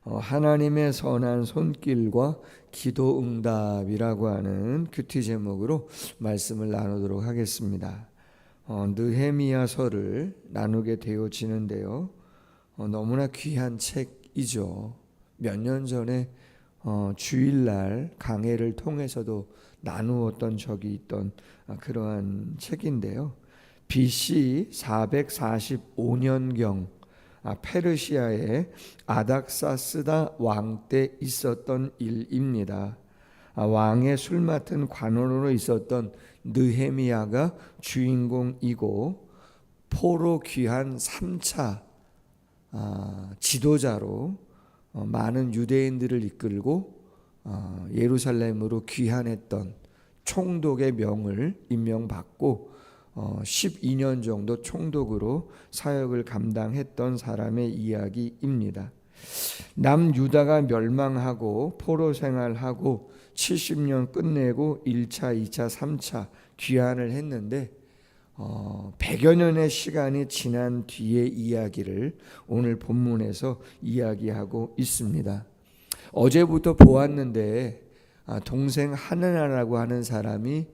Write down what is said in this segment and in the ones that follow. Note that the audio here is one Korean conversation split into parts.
하나님의 선한 손길과 기도 응답이라고 하는 큐티 제목으로 말씀을 나누도록 하겠습니다. 느헤미야서를 나누게 되어지는데요. 너무나 귀한 책이죠. 몇 년 전에 주일날 강해를 통해서도 나누었던 적이 있던 그러한 책인데요. BC 445년경 페르시아의 아닥사스다 왕 때 있었던 일입니다. 왕의 술 맡은 관원으로 있었던 느헤미야가 주인공이고 포로 귀한 3차 지도자로 많은 유대인들을 이끌고 예루살렘으로 귀환했던 총독의 명을 임명받고 12년 정도 총독으로 사역을 감당했던 사람의 이야기입니다. 남유다가 멸망하고 포로 생활하고 70년 끝내고 1차, 2차, 3차 귀환을 했는데 100여 년의 시간이 지난 뒤의 이야기를 오늘 본문에서 이야기하고 있습니다. 어제부터 보았는데 동생 하느나라고 하는 사람이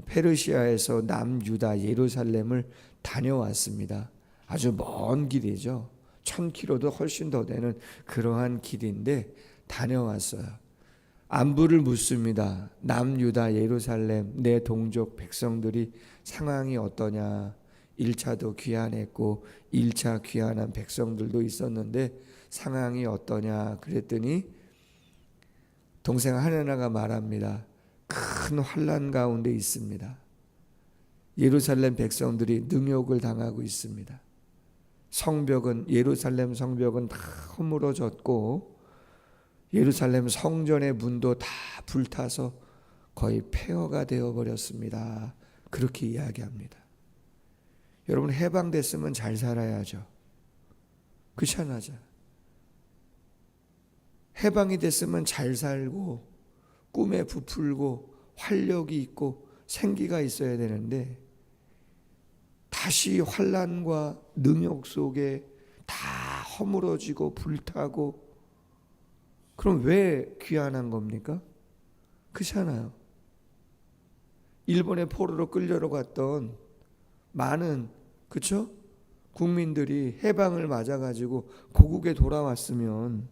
페르시아에서 남유다 예루살렘을 다녀왔습니다. 아주 먼 길이죠. 1000km도 훨씬 더 되는 그러한 길인데 다녀왔어요. 안부를 묻습니다. 남유다 예루살렘 내 동족 백성들이 상황이 어떠냐. 1차도 귀환했고 1차 귀환한 백성들도 있었는데 상황이 어떠냐 그랬더니 동생 하느나가 말합니다. 큰 환난 가운데 있습니다. 예루살렘 백성들이 능욕을 당하고 있습니다. 예루살렘 성벽은 다 허물어졌고 예루살렘 성전의 문도 다 불타서 거의 폐허가 되어버렸습니다. 그렇게 이야기합니다. 여러분 해방됐으면 잘 살아야죠. 그렇지 않아요? 해방이 됐으면 잘 살고 꿈에 부풀고 활력이 있고 생기가 있어야 되는데 다시 환난과 능욕 속에 다 허물어지고 불타고 그럼 왜 귀환한 겁니까? 그렇잖아요. 일본의 포로로 끌려러 갔던 많은 그쵸? 국민들이 해방을 맞아가지고 고국에 돌아왔으면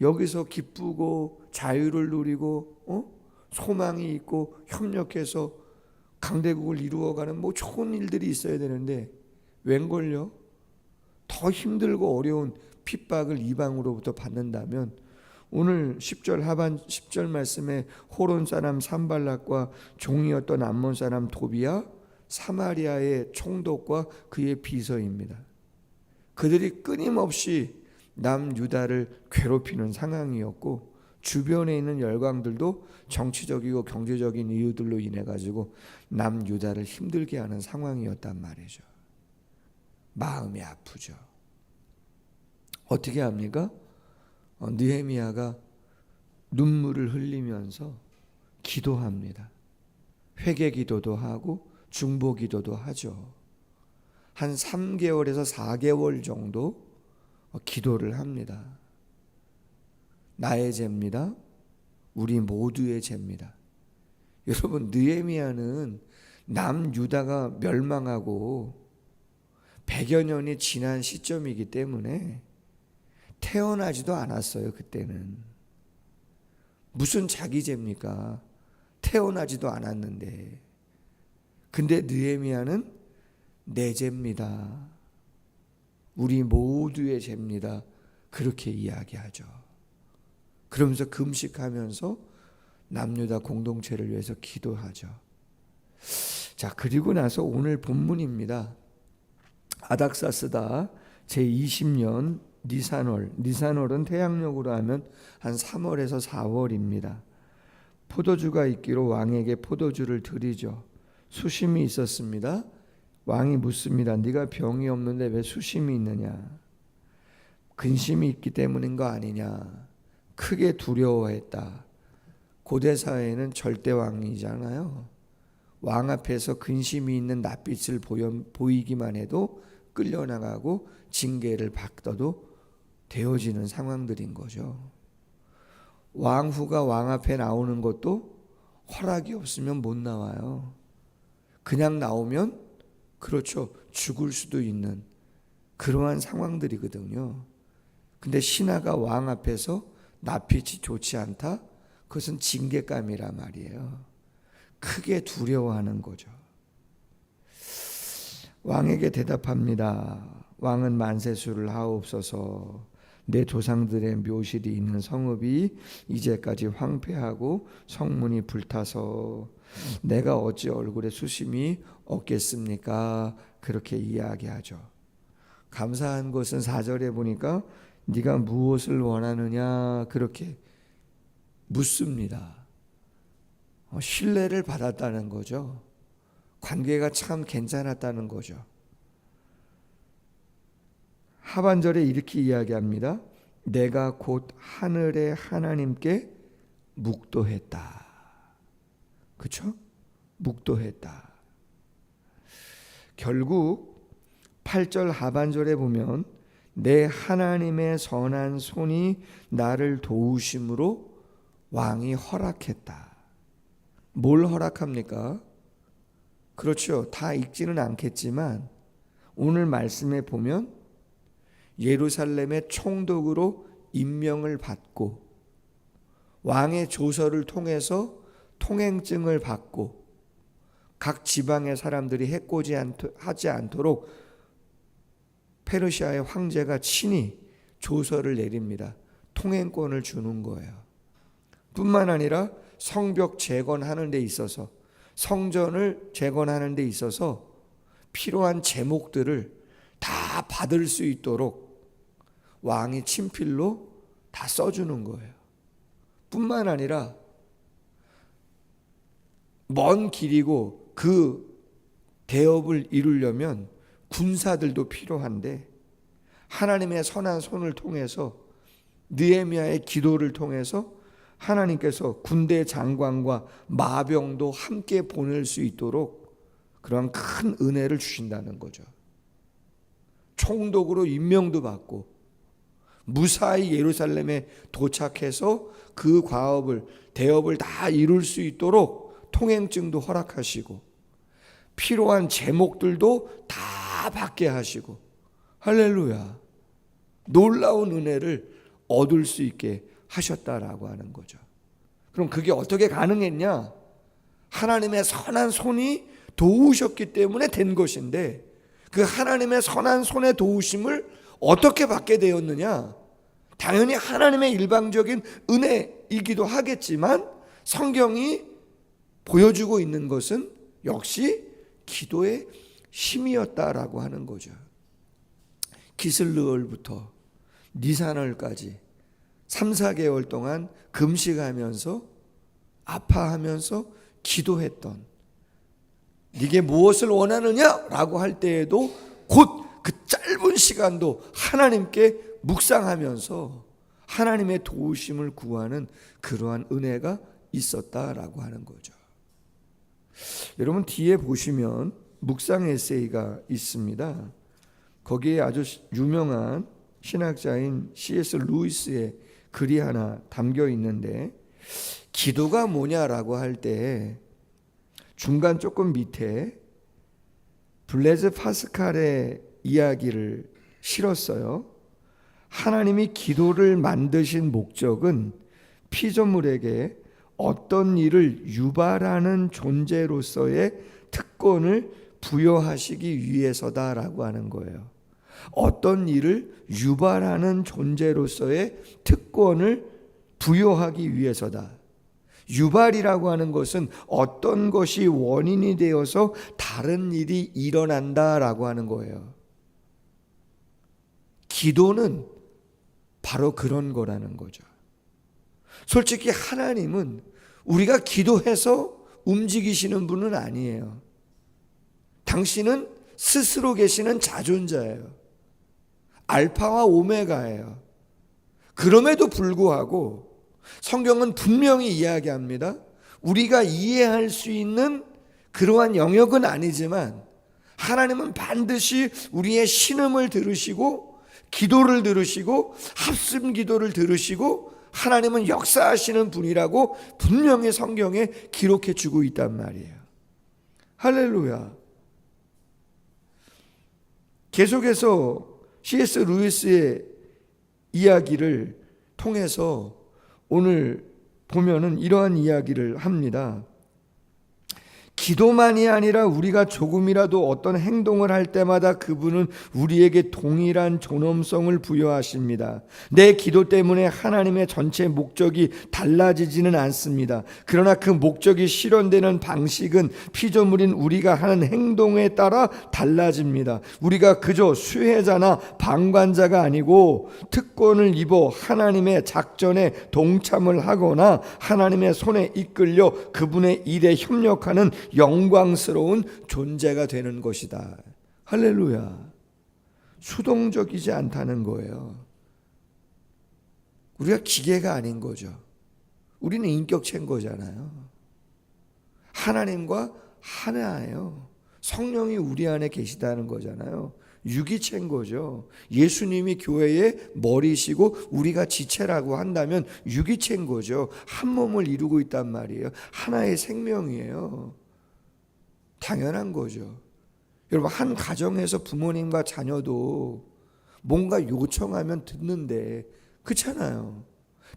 여기서 기쁘고 자유를 누리고 소망이 있고 협력해서 강대국을 이루어가는 좋은 일들이 있어야 되는데 웬걸요? 더 힘들고 어려운 핍박을 이방으로부터 받는다면 오늘 10절 하반 10절 말씀에 호론 사람 산발락과 종이었던 암몬 사람 도비야 사마리아의 총독과 그의 비서입니다. 그들이 끊임없이 남유다를 괴롭히는 상황이었고 주변에 있는 열강들도 정치적이고 경제적인 이유들로 인해 가지고 남유다를 힘들게 하는 상황이었단 말이죠. 마음이 아프죠. 어떻게 합니까? 느헤미야가 눈물을 흘리면서 기도합니다. 회개 기도도 하고 중보 기도도 하죠. 한 3개월에서 4개월 정도 기도를 합니다. 나의 죄입니다. 우리 모두의 죄입니다. 여러분 느헤미야는 남유다가 멸망하고 100여 년이 지난 시점이기 때문에 태어나지도 않았어요. 그때는 무슨 자기 죄입니까? 태어나지도 않았는데 근데 느헤미야는 내 죄입니다. 우리 모두의 죄입니다. 그렇게 이야기하죠. 그러면서 금식하면서 남유다 공동체를 위해서 기도하죠. 자, 그리고 나서 오늘 본문입니다. 아닥사스다 제20년 니산월은 태양력으로 하면 한 3월에서 4월입니다. 포도주가 있기로 왕에게 포도주를 드리죠. 수심이 있었습니다. 왕이 묻습니다. 네가 병이 없는데 왜 수심이 있느냐? 근심이 있기 때문인 거 아니냐? 크게 두려워했다. 고대 사회는 절대 왕이잖아요. 왕 앞에서 근심이 있는 낯빛을 보이기만 해도 끌려나가고 징계를 받아도 되어지는 상황들인 거죠. 왕후가 왕 앞에 나오는 것도 허락이 없으면 못 나와요. 그냥 나오면 그렇죠, 죽을 수도 있는 그러한 상황들이거든요. 근데 신하가 왕 앞에서 낯빛이 좋지 않다? 그것은 징계감이란 말이에요. 크게 두려워하는 거죠. 왕에게 대답합니다. 왕은 만세수를 하옵소서. 내 조상들의 묘실이 있는 성읍이 이제까지 황폐하고 성문이 불타서 내가 어찌 얼굴에 수심이 없겠습니까? 그렇게 이야기하죠. 감사한 것은 4절에 보니까 네가 무엇을 원하느냐 그렇게 묻습니다. 신뢰를 받았다는 거죠. 관계가 참 괜찮았다는 거죠. 하반절에 이렇게 이야기합니다. 내가 곧 하늘의 하나님께 묵도했다. 그렇죠? 묵도했다. 결국 8절 하반절에 보면 내 하나님의 선한 손이 나를 도우심으로 왕이 허락했다. 뭘 허락합니까? 그렇죠. 다 읽지는 않겠지만 오늘 말씀에 보면 예루살렘의 총독으로 임명을 받고 왕의 조서를 통해서 통행증을 받고 각 지방의 사람들이 해코지하지 않도록 페르시아의 황제가 친히 조서를 내립니다. 통행권을 주는 거예요. 뿐만 아니라 성벽 재건하는 데 있어서 성전을 재건하는 데 있어서 필요한 제목들을 다 받을 수 있도록 왕이 친필로 다 써주는 거예요. 뿐만 아니라 먼 길이고 그 대업을 이루려면 군사들도 필요한데 하나님의 선한 손을 통해서 느헤미야의 기도를 통해서 하나님께서 군대 장관과 마병도 함께 보낼 수 있도록 그런 큰 은혜를 주신다는 거죠. 총독으로 임명도 받고 무사히 예루살렘에 도착해서 그 대업을 다 이룰 수 있도록 통행증도 허락하시고 필요한 제목들도 다 받게 하시고 할렐루야, 놀라운 은혜를 얻을 수 있게 하셨다라고 하는 거죠. 그럼 그게 어떻게 가능했냐? 하나님의 선한 손이 도우셨기 때문에 된 것인데 그 하나님의 선한 손의 도우심을 어떻게 받게 되었느냐? 당연히 하나님의 일방적인 은혜이기도 하겠지만 성경이 보여주고 있는 것은 역시 기도의 힘이었다라고 하는 거죠. 기슬르월부터 니산월까지 3, 4개월 동안 금식하면서 아파하면서 기도했던, 네게 무엇을 원하느냐라고 할 때에도 곧 그 짧은 시간도 하나님께 묵상하면서 하나님의 도우심을 구하는 그러한 은혜가 있었다라고 하는 거죠. 여러분 뒤에 보시면 묵상 에세이가 있습니다. 거기에 아주 유명한 신학자인 C.S. 루이스의 글이 하나 담겨 있는데 기도가 뭐냐라고 할 때 중간 조금 밑에 블레즈 파스칼의 이야기를 실었어요. 하나님이 기도를 만드신 목적은 피조물에게 어떤 일을 유발하는 존재로서의 특권을 부여하시기 위해서다라고 하는 거예요. 어떤 일을 유발하는 존재로서의 특권을 부여하기 위해서다. 유발이라고 하는 것은 어떤 것이 원인이 되어서 다른 일이 일어난다라고 하는 거예요. 기도는 바로 그런 거라는 거죠. 솔직히 하나님은 우리가 기도해서 움직이시는 분은 아니에요. 당신은 스스로 계시는 자존자예요. 알파와 오메가예요. 그럼에도 불구하고 성경은 분명히 이야기합니다. 우리가 이해할 수 있는 그러한 영역은 아니지만 하나님은 반드시 우리의 신음을 들으시고 기도를 들으시고 합심 기도를 들으시고 하나님은 역사하시는 분이라고 분명히 성경에 기록해 주고 있단 말이에요. 할렐루야. 계속해서 C.S. 루이스의 이야기를 통해서 오늘 보면은 이러한 이야기를 합니다. 기도만이 아니라 우리가 조금이라도 어떤 행동을 할 때마다 그분은 우리에게 동일한 존엄성을 부여하십니다. 내 기도 때문에 하나님의 전체 목적이 달라지지는 않습니다. 그러나 그 목적이 실현되는 방식은 피조물인 우리가 하는 행동에 따라 달라집니다. 우리가 그저 수혜자나 방관자가 아니고 특권을 입어 하나님의 작전에 동참을 하거나 하나님의 손에 이끌려 그분의 일에 협력하는 영광스러운 존재가 되는 것이다. 할렐루야. 수동적이지 않다는 거예요. 우리가 기계가 아닌 거죠. 우리는 인격체인 거잖아요. 하나님과 하나예요. 성령이 우리 안에 계시다는 거잖아요. 유기체인 거죠. 예수님이 교회의 머리시고 우리가 지체라고 한다면 유기체인 거죠. 한 몸을 이루고 있단 말이에요. 하나의 생명이에요. 당연한 거죠. 여러분, 한 가정에서 부모님과 자녀도 뭔가 요청하면 듣는데, 그렇잖아요.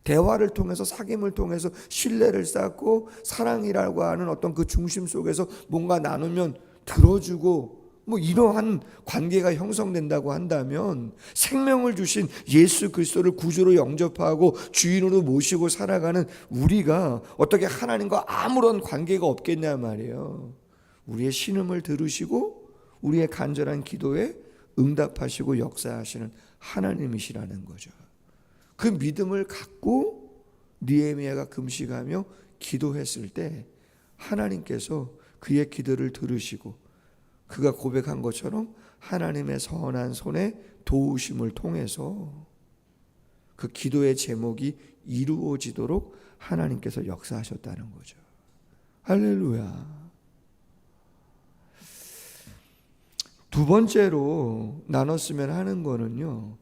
대화를 통해서, 사귐을 통해서 신뢰를 쌓고 사랑이라고 하는 어떤 그 중심 속에서 뭔가 나누면 들어주고, 뭐 이러한 관계가 형성된다고 한다면 생명을 주신 예수 그리스도를 구주로 영접하고 주인으로 모시고 살아가는 우리가 어떻게 하나님과 아무런 관계가 없겠냐 말이에요. 우리의 신음을 들으시고 우리의 간절한 기도에 응답하시고 역사하시는 하나님이시라는 거죠. 그 믿음을 갖고 느헤미야가 금식하며 기도했을 때 하나님께서 그의 기도를 들으시고 그가 고백한 것처럼 하나님의 선한 손에 도우심을 통해서 그 기도의 제목이 이루어지도록 하나님께서 역사하셨다는 거죠. 할렐루야. 두 번째로 나눴으면 하는 거는요,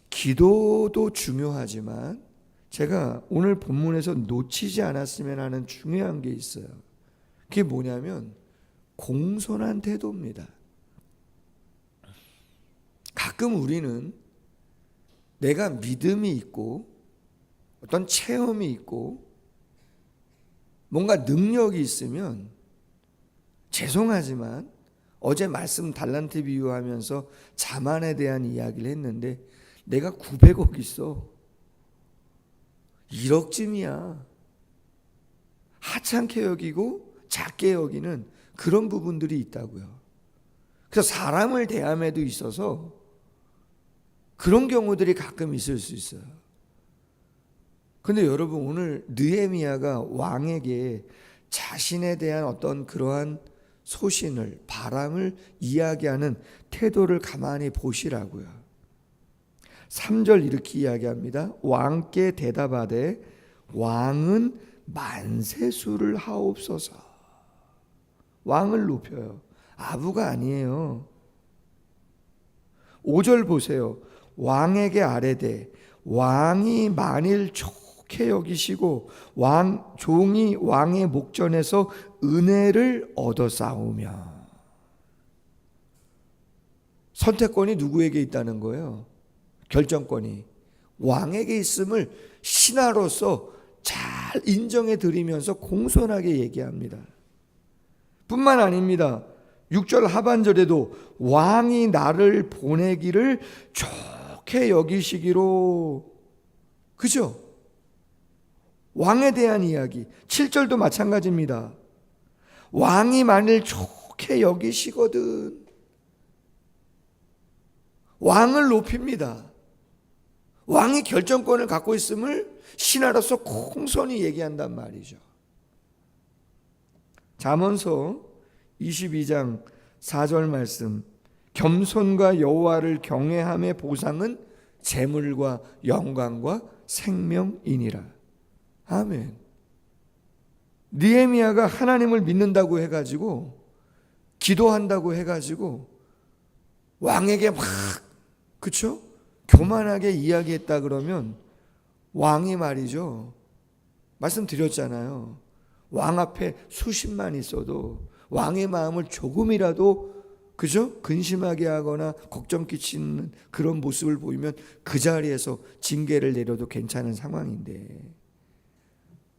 기도도 중요하지만 제가 오늘 본문에서 놓치지 않았으면 하는 중요한 게 있어요. 그게 뭐냐면 공손한 태도입니다. 가끔 우리는 내가 믿음이 있고 어떤 체험이 있고 뭔가 능력이 있으면, 죄송하지만 어제 말씀 달란트 비유하면서 자만에 대한 이야기를 했는데 내가 900억 있어, 1억쯤이야, 하찮게 여기고 작게 여기는 그런 부분들이 있다고요. 그래서 사람을 대함에도 있어서 그런 경우들이 가끔 있을 수 있어요. 근데 여러분, 오늘 느헤미야가 왕에게 자신에 대한 어떤 그러한 소신을, 바람을 이야기하는 태도를 가만히 보시라고요. 3절 이렇게 이야기합니다. 왕께 대답하되 왕은 만세수를 하옵소서. 왕을 높여요. 아부가 아니에요. 5절 보세요. 왕에게 아뢰되 왕이 만일 좋게 여기시고 종이 왕의 목전에서 은혜를 얻어 싸우며. 선택권이 누구에게 있다는 거예요? 결정권이 왕에게 있음을 신하로서 잘 인정해 드리면서 공손하게 얘기합니다. 뿐만 아닙니다. 6절 하반절에도 왕이 나를 보내기를 좋게 여기시기로. 그죠? 왕에 대한 이야기. 7절도 마찬가지입니다. 왕이 만일 좋게 여기시거든. 왕을 높입니다. 왕이 결정권을 갖고 있음을 신하로서 공손히 얘기한단 말이죠. 잠언서 22장 4절 말씀, 겸손과 여호와를 경외함의 보상은 재물과 영광과 생명이니라. 아멘. 느헤미야가 하나님을 믿는다고 해가지고, 기도한다고 해가지고 왕에게 막, 그쵸? 교만하게 이야기했다 그러면 왕이 말이죠. 말씀드렸잖아요. 왕 앞에 수십만 있어도 왕의 마음을 조금이라도 그죠? 근심하게 하거나 걱정 끼치는 그런 모습을 보이면 그 자리에서 징계를 내려도 괜찮은 상황인데,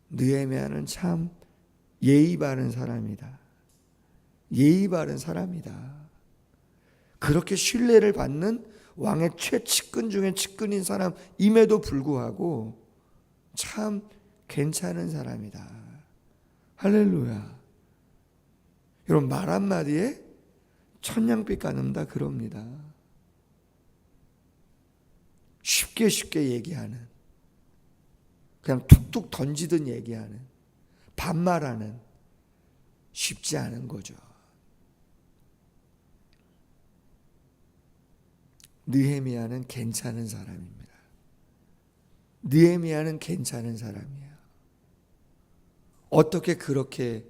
느헤미야는 참 예의 바른 사람이다. 예의 바른 사람이다. 그렇게 신뢰를 받는 왕의 최측근 중에 측근인 사람임에도 불구하고 참 괜찮은 사람이다. 할렐루야. 여러분, 말 한마디에 천냥빛 갚는다 그럽니다. 쉽게 얘기하는, 그냥 툭툭 던지든 얘기하는, 반말하는, 쉽지 않은 거죠. 느헤미야는 괜찮은 사람입니다. 느헤미야는 괜찮은 사람이에요. 어떻게 그렇게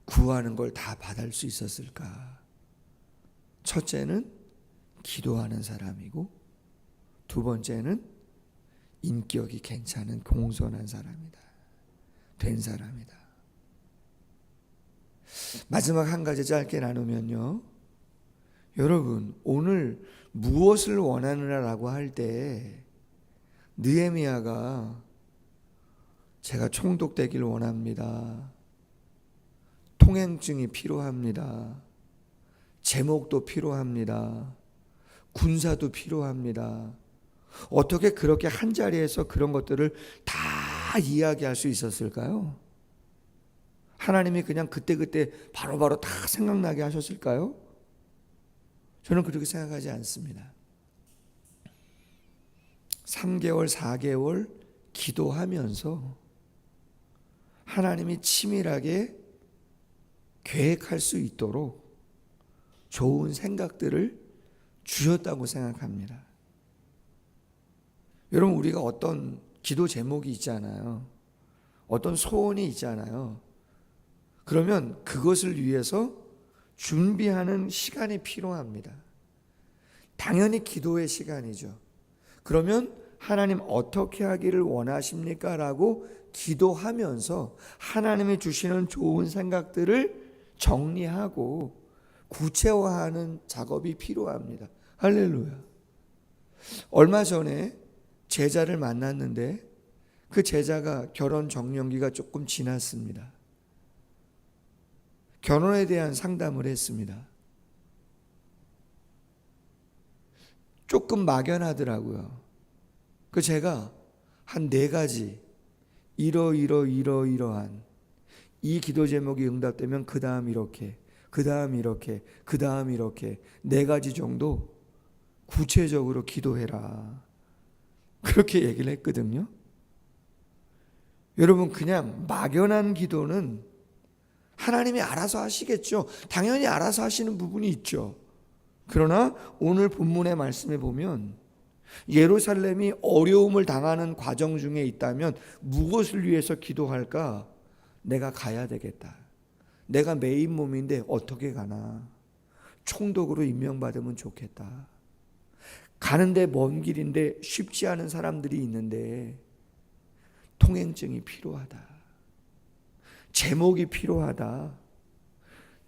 구하는 걸 다 받을 수 있었을까? 첫째는 기도하는 사람이고, 두 번째는 인격이 괜찮은 공손한 사람이다. 된 사람이다. 마지막 한 가지 짧게 나누면요, 여러분, 오늘 무엇을 원하느냐라고 할 때 느헤미야가 제가 총독되길 원합니다. 통행증이 필요합니다. 제목도 필요합니다. 군사도 필요합니다. 어떻게 그렇게 한 자리에서 그런 것들을 다 이야기할 수 있었을까요? 하나님이 그냥 그때그때 바로바로 다 생각나게 하셨을까요? 저는 그렇게 생각하지 않습니다. 3개월, 4개월 기도하면서 하나님이 치밀하게 계획할 수 있도록 좋은 생각들을 주셨다고 생각합니다. 여러분, 우리가 어떤 기도 제목이 있잖아요. 어떤 소원이 있잖아요. 그러면 그것을 위해서 준비하는 시간이 필요합니다. 당연히 기도의 시간이죠. 그러면 하나님 어떻게 하기를 원하십니까? 라고 기도하면서 하나님이 주시는 좋은 생각들을 정리하고 구체화하는 작업이 필요합니다. 할렐루야. 얼마 전에 제자를 만났는데 그 제자가 결혼 적령기가 조금 지났습니다. 결혼에 대한 상담을 했습니다. 조금 막연하더라고요. 그 제가 한 4가지 이러한 이 기도 제목이 응답되면 그 다음 이렇게, 그 다음 이렇게, 그 다음 이렇게 4가지 정도 구체적으로 기도해라. 그렇게 얘기를 했거든요. 여러분, 그냥 막연한 기도는 하나님이 알아서 하시겠죠. 당연히 알아서 하시는 부분이 있죠. 그러나 오늘 본문의 말씀에 보면 예루살렘이 어려움을 당하는 과정 중에 있다면 무엇을 위해서 기도할까? 내가 가야 되겠다. 내가 메인 몸인데 어떻게 가나? 총독으로 임명받으면 좋겠다. 가는데 먼 길인데 쉽지 않은 사람들이 있는데 통행증이 필요하다. 제목이 필요하다.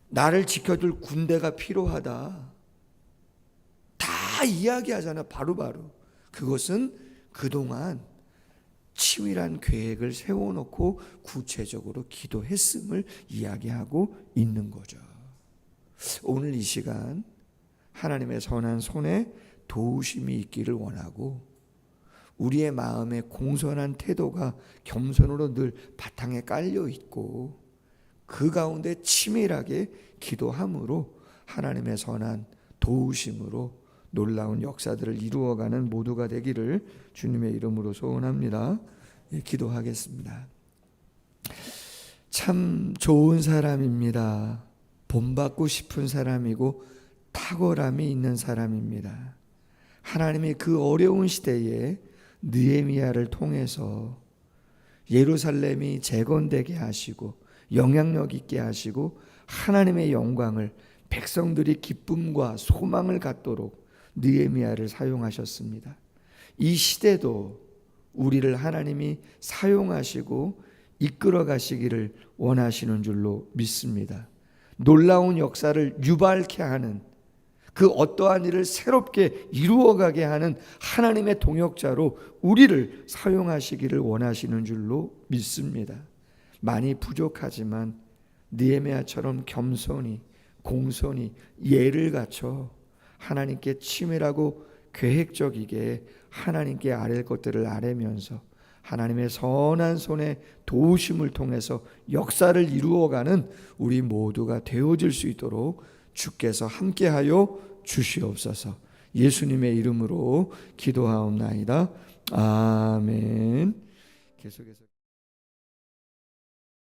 나를 지켜줄 군대가 필요하다. 다 이야기하잖아. 바로바로. 그것은 그동안 치밀한 계획을 세워놓고 구체적으로 기도했음을 이야기하고 있는 거죠. 오늘 이 시간 하나님의 선한 손에 도우심이 있기를 원하고, 우리의 마음에 공손한 태도가 겸손으로 늘 바탕에 깔려 있고 그 가운데 치밀하게 기도함으로 하나님의 선한 도우심으로 놀라운 역사들을 이루어가는 모두가 되기를 주님의 이름으로 소원합니다. 예, 기도하겠습니다. 참 좋은 사람입니다. 본받고 싶은 사람이고 탁월함이 있는 사람입니다. 하나님이 그 어려운 시대에 느헤미야를 통해서 예루살렘이 재건되게 하시고 영향력 있게 하시고 하나님의 영광을, 백성들이 기쁨과 소망을 갖도록 느헤미야를 사용하셨습니다. 이 시대도 우리를 하나님이 사용하시고 이끌어 가시기를 원하시는 줄로 믿습니다. 놀라운 역사를 유발케 하는, 그 어떠한 일을 새롭게 이루어가게 하는 하나님의 동역자로 우리를 사용하시기를 원하시는 줄로 믿습니다. 많이 부족하지만 느헤미야처럼 겸손히 공손히 예를 갖춰 하나님께 치밀하고 계획적이게 하나님께 아랠 것들을 아뢰면서 하나님의 선한 손의 도우심을 통해서 역사를 이루어가는 우리 모두가 되어질 수 있도록 주께서 함께하여 주시옵소서. 예수님의 이름으로 기도하옵나이다. 아멘. 계속해서